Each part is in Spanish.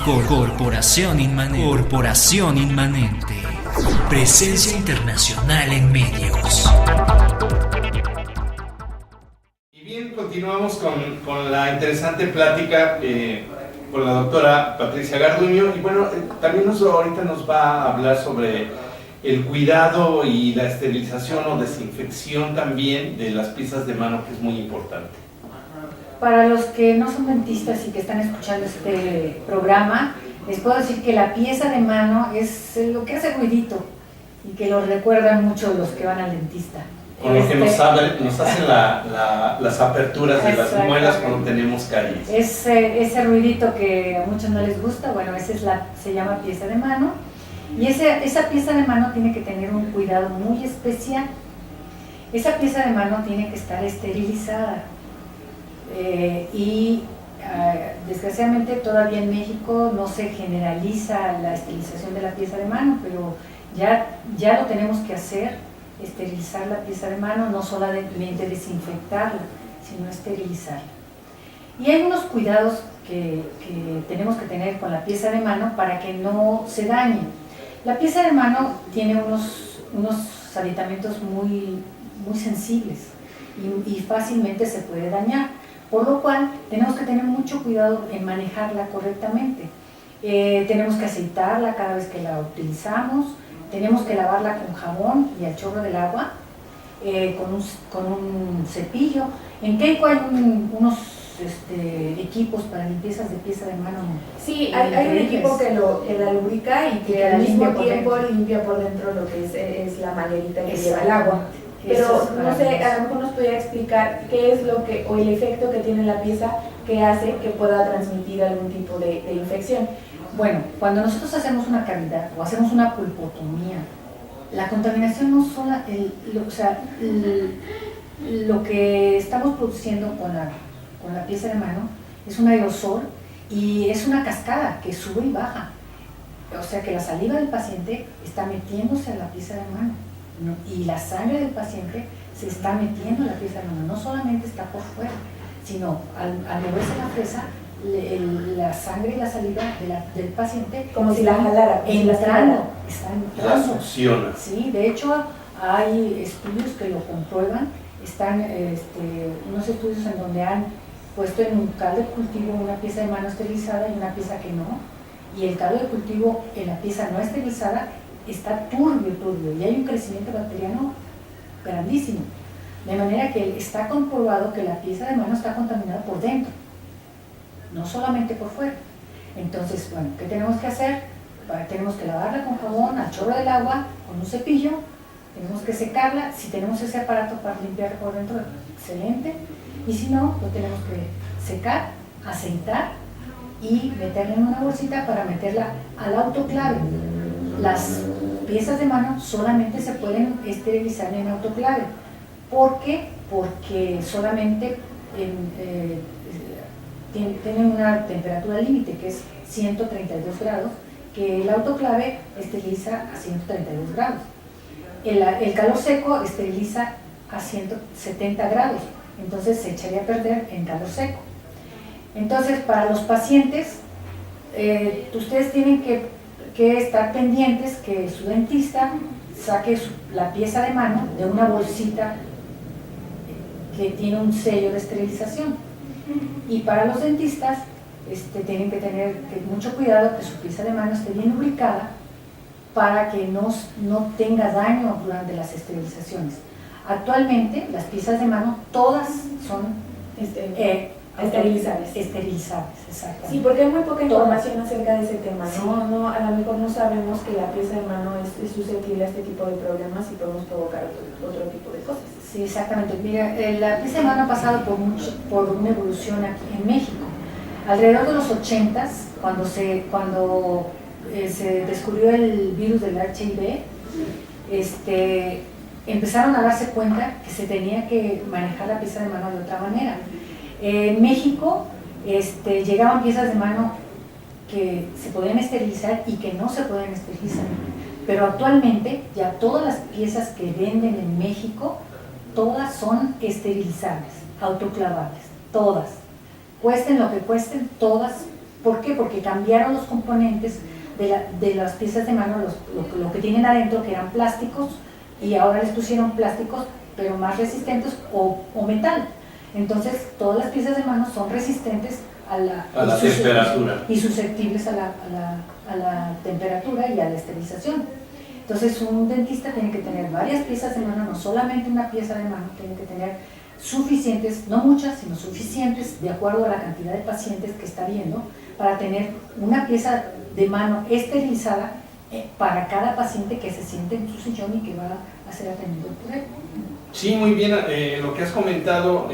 Corporación Inmanente. Presencia internacional en medios. Y bien, continuamos con la interesante plática con la doctora Patricia Garduño. Y bueno, también ahorita nos va a hablar sobre el cuidado y la esterilización o desinfección también de las piezas de mano, que es muy importante. Para los que no son dentistas y que están escuchando este programa, les puedo decir que la pieza de mano es lo que hace ruidito y que lo recuerdan mucho los que van al dentista. Con lo que nos hacen las aperturas de las muelas cuando tenemos caries. Ese ruidito que a muchos no les gusta, bueno, se llama pieza de mano. Y esa pieza de mano tiene que tener un cuidado muy especial. Esa pieza de mano tiene que estar esterilizada. Desgraciadamente todavía en México no se generaliza la esterilización de la pieza de mano, pero ya lo tenemos que hacer, esterilizar la pieza de mano, no solamente desinfectarla, sino esterilizarla. Y hay unos cuidados que tenemos que tener con la pieza de mano para que no se dañe. La pieza de mano tiene unos aditamentos muy sensibles y fácilmente se puede dañar. Por lo cual, tenemos que tener mucho cuidado en manejarla correctamente. Tenemos que aceitarla cada vez que la utilizamos, tenemos que lavarla con jabón y al chorro del agua, con un cepillo. En Keiko hay unos equipos para limpiezas de pieza de mano. Sí, hay un equipo que la lubrica y que al mismo tiempo limpia por dentro lo que es la manguerita que lleva el agua. Pero no sé, a lo mejor nos podría explicar qué es o el efecto que tiene la pieza que hace que pueda transmitir algún tipo de infección. Bueno, cuando nosotros hacemos una cavidad o hacemos una pulpotomía, la contaminación no solo, lo que estamos produciendo con la pieza de mano es un aerosol y es una cascada que sube y baja. O sea que la saliva del paciente está metiéndose a la pieza de mano. Y la sangre del paciente se está metiendo en la pieza de mano, no solamente está por fuera, sino al moverse la fresa, la sangre y la saliva del paciente como si la jalara, está entrando. La succiona. Sí, de hecho hay estudios que lo comprueban, están unos estudios en donde han puesto en un caldo de cultivo una pieza de mano esterilizada y una pieza que no, y el caldo de cultivo en la pieza no esterilizada está turbio, y hay un crecimiento bacteriano grandísimo, de manera que está comprobado que la pieza de mano está contaminada por dentro, no solamente por fuera. Entonces, bueno, ¿qué tenemos que hacer? Tenemos que lavarla con jabón, al chorro del agua, con un cepillo, tenemos que secarla. Si tenemos ese aparato para limpiar por dentro, excelente, y si no, lo tenemos que secar, aceitar y meterla en una bolsita para meterla al autoclave. Las piezas de mano solamente se pueden esterilizar en autoclave. ¿Por qué? Porque solamente tienen una temperatura límite que es 132 grados, que el autoclave esteriliza a 132 grados. El calor seco esteriliza a 170 grados, entonces se echaría a perder en calor seco. Entonces, para los pacientes, ustedes tienen que estar pendientes que su dentista saque la pieza de mano de una bolsita que tiene un sello de esterilización. Y para los dentistas tienen que tener mucho cuidado que su pieza de mano esté bien lubricada para que no tenga daño durante las esterilizaciones. Actualmente las piezas de mano todas son esterilizables, exactamente. Sí, porque hay muy poca información acerca de ese tema, ¿no? Sí. No, a lo mejor no sabemos que la pieza de mano es susceptible a este tipo de problemas y podemos provocar otro tipo de cosas. Sí, exactamente. Mira, la pieza de mano ha pasado por una evolución aquí en México. Alrededor de los 80s, cuando se descubrió el virus del HIV, empezaron a darse cuenta que se tenía que manejar la pieza de mano de otra manera. En México llegaban piezas de mano que se podían esterilizar y que no se podían esterilizar, pero actualmente ya todas las piezas que venden en México, todas son esterilizables, autoclavables, todas, cuesten lo que cuesten, todas ¿Por qué? Porque cambiaron los componentes de las piezas de mano, lo que tienen adentro, que eran plásticos, y ahora les pusieron plásticos, pero más resistentes o metal. Entonces, todas las piezas de mano son resistentes a la temperatura y susceptibles a la temperatura y a la esterilización. Entonces, un dentista tiene que tener varias piezas de mano, no solamente una pieza de mano, tiene que tener suficientes, no muchas, sino suficientes, de acuerdo a la cantidad de pacientes que está viendo, para tener una pieza de mano esterilizada para cada paciente que se siente en su sillón y que va a ser atendido por él. Sí, muy bien, lo que has comentado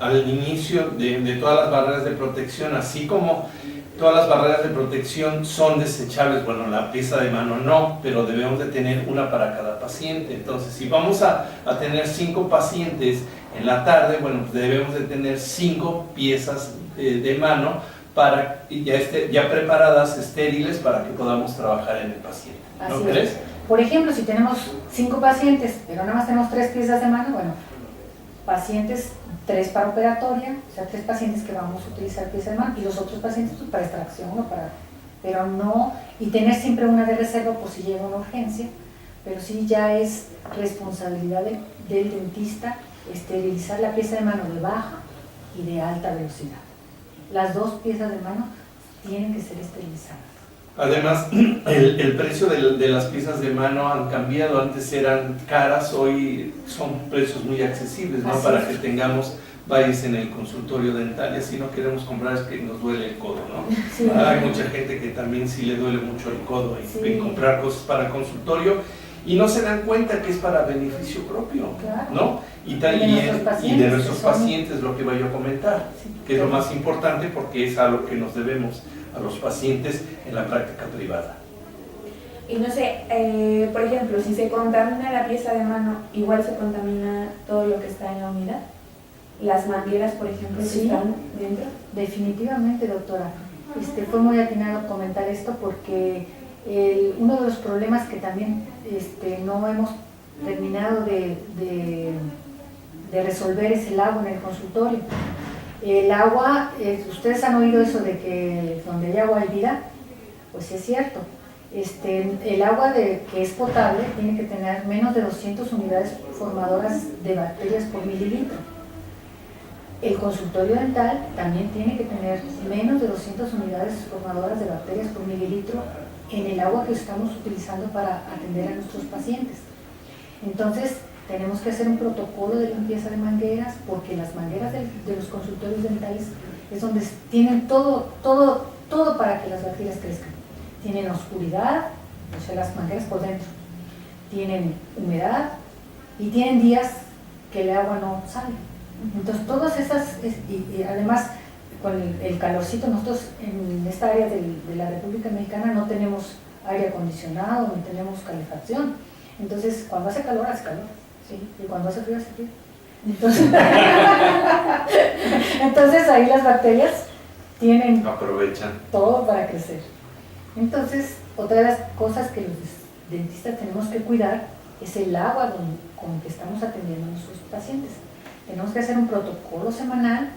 al inicio de todas las barreras de protección, así como todas las barreras de protección son desechables, bueno, la pieza de mano no, pero debemos de tener una para cada paciente. Entonces, si vamos a tener 5 pacientes en la tarde, bueno, pues debemos de tener 5 piezas de mano ya preparadas, estériles, para que podamos trabajar en el paciente. ¿No Así crees? Es. Por ejemplo, si tenemos 5 pacientes, pero nada más tenemos 3 piezas de mano, bueno, pacientes 3 para operatoria, o sea, 3 pacientes que vamos a utilizar piezas de mano, y los otros pacientes pues, para extracción o pero no, y tener siempre una de reserva por si llega una urgencia, pero sí ya es responsabilidad del dentista esterilizar la pieza de mano de baja y de alta velocidad. Las 2 piezas de mano tienen que ser esterilizadas. Además, el precio de las piezas de mano han cambiado. Antes eran caras, hoy son precios muy accesibles, ¿no? Para que tengamos varios en el consultorio dental, y así no queremos comprar, es que nos duele el codo, ¿no? Sí. Hay mucha gente que también sí le duele mucho el codo en comprar cosas para consultorio y no se dan cuenta que es para beneficio propio, claro, ¿no? Y de nuestros pacientes, lo que vaya a comentar, que es lo más importante, porque es a lo que nos debemos a los pacientes en la práctica privada. Y no sé, por ejemplo, si se contamina la pieza de mano, igual se contamina todo lo que está en la unidad. Las mangueras, por ejemplo, sí, están dentro. Definitivamente, doctora. Fue muy atinado comentar esto porque uno de los problemas que también no hemos terminado de resolver es el agua en el consultorio. El agua, ustedes han oído eso de que donde hay agua hay vida, pues sí es cierto. El agua que es potable tiene que tener menos de 200 unidades formadoras de bacterias por mililitro. El consultorio dental también tiene que tener menos de 200 unidades formadoras de bacterias por mililitro en el agua que estamos utilizando para atender a nuestros pacientes. Entonces, tenemos que hacer un protocolo de limpieza de mangueras, porque las mangueras de los consultorios dentales es donde tienen todo para que las bacterias crezcan. Tienen oscuridad, o sea, las mangueras por dentro, tienen humedad y tienen días que el agua no sale. Entonces, todas esas, y además con el calorcito, nosotros en esta área de la República Mexicana no tenemos aire acondicionado, no tenemos calefacción. Entonces, cuando hace calor, ¿sí? Y cuando hace frío, hace frío. Entonces ahí las bacterias aprovechan todo para crecer. Entonces, otra de las cosas que los dentistas tenemos que cuidar es el agua con que estamos atendiendo a nuestros pacientes. Tenemos que hacer un protocolo semanal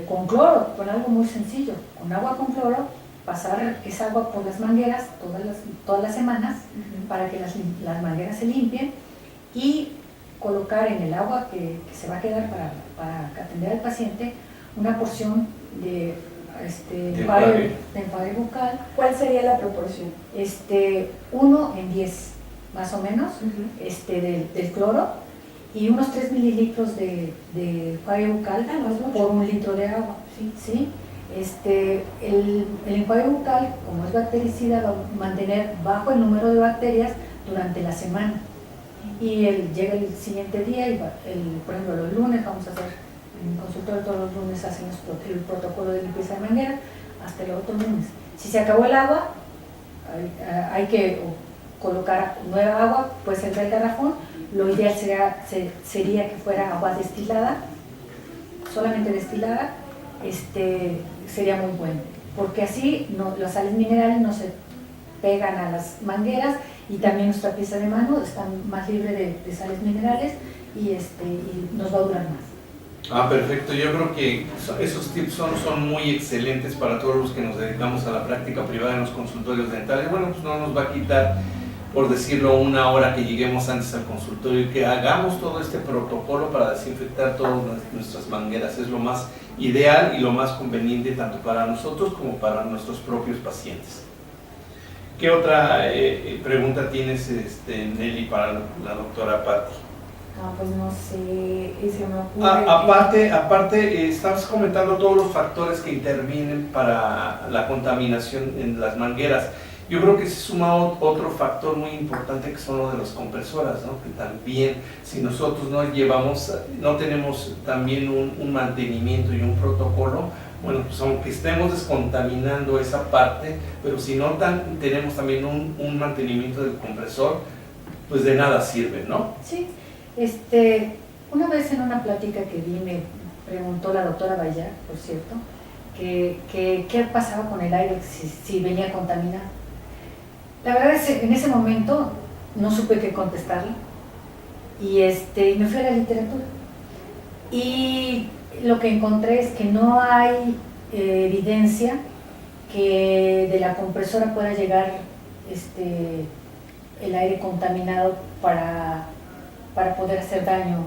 con cloro, con algo muy sencillo, con agua con cloro, pasar esa agua por las mangueras todas las semanas para que las mangueras se limpien y colocar en el agua que se va a quedar para atender al paciente una porción de enjuague bucal. ¿Cuál sería la proporción? 1 en 10 más o menos del cloro, y unos 3 mililitros de enjuague bucal por 1 litro de agua. ¿Sí? El enjuague bucal, como es bactericida, va a mantener bajo el número de bacterias durante la semana. Y llega el siguiente día, y por ejemplo los lunes vamos a hacer, en el consultorio todos los lunes hacemos el protocolo de limpieza de manguera hasta el otro lunes. Si se acabó el agua, hay que colocar nueva agua, puede ser del garrafón. Lo ideal sería que fuera agua destilada, solamente destilada, sería muy bueno, porque así las sales minerales no se pegan a las mangueras, y también nuestra pieza de mano está más libre de sales minerales y nos va a durar más. Perfecto. Yo creo que esos tips son muy excelentes para todos los que nos dedicamos a la práctica privada en los consultorios dentales. Bueno, pues no nos va a quitar, por decirlo, una hora que lleguemos antes al consultorio y que hagamos todo este protocolo para desinfectar todas nuestras mangueras. Es lo más ideal y lo más conveniente tanto para nosotros como para nuestros propios pacientes. ¿Qué otra pregunta tienes, Nelly, para la doctora Patti? Pues no sé, se me ocurre. Aparte, estabas comentando todos los factores que intervienen para la contaminación en las mangueras. Yo creo que se suma otro factor muy importante, que son los de las compresoras, ¿no? Que también, si nosotros no tenemos también un mantenimiento y un protocolo, bueno, pues aunque estemos descontaminando esa parte, pero si no tenemos también un mantenimiento del compresor, pues de nada sirve, ¿no? Sí. Una vez en una plática que di me preguntó la doctora Bayar, por cierto, que qué pasaba con el aire si venía contaminado. La verdad es que en ese momento no supe qué contestarle y me fui a la literatura. Y lo que encontré es que no hay evidencia que de la compresora pueda llegar el aire contaminado para poder hacer daño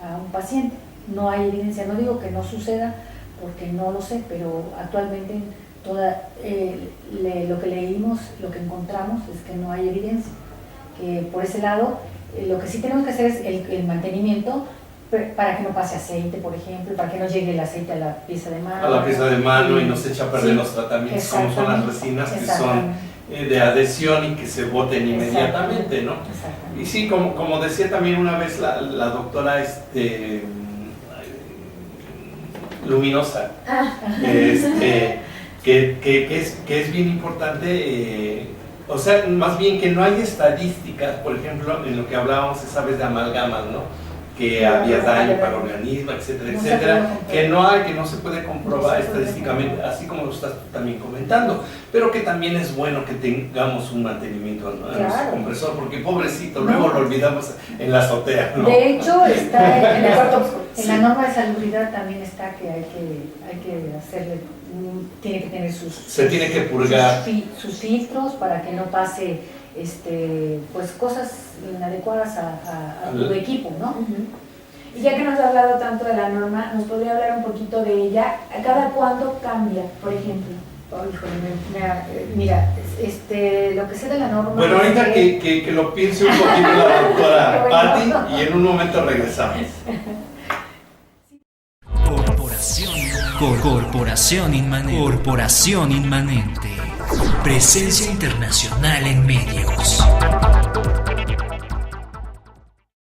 a un paciente. No hay evidencia, no digo que no suceda porque no lo sé, pero actualmente lo que leímos, lo que encontramos es que no hay evidencia. Que por ese lado, lo que sí tenemos que hacer es el mantenimiento para que no pase aceite, por ejemplo, para que no llegue el aceite a la pieza de mano. A la pieza de mano y no se echa a perder los tratamientos, como son las resinas que son de adhesión y que se boten inmediatamente, ¿no? Y sí, como decía también una vez la doctora Luminosa, que es bien importante, o sea, más bien que no hay estadísticas, por ejemplo, en lo que hablábamos esa vez de amalgamas, ¿no? Que había daño para el organismo, etcétera, etcétera, que no se puede comprobar estadísticamente, así como lo estás también comentando, pero que también es bueno que tengamos un mantenimiento a nuestro compresor, porque pobrecito, luego lo olvidamos en la azotea, ¿no? De hecho, está en la norma de salubridad también está que hay que hacerle, tiene que tener se tiene que purgar sus filtros para que no pase pues cosas inadecuadas a tu equipo, ¿no? Y ya que nos ha hablado tanto de la norma, ¿nos podría hablar un poquito de ella? ¿Cada cuándo cambia, por ejemplo? Mira, lo que sé de la norma... Bueno, ahorita que lo piense un poquito la doctora Patti y en un momento regresamos. Corporación Inmanente. Presencia internacional en medios.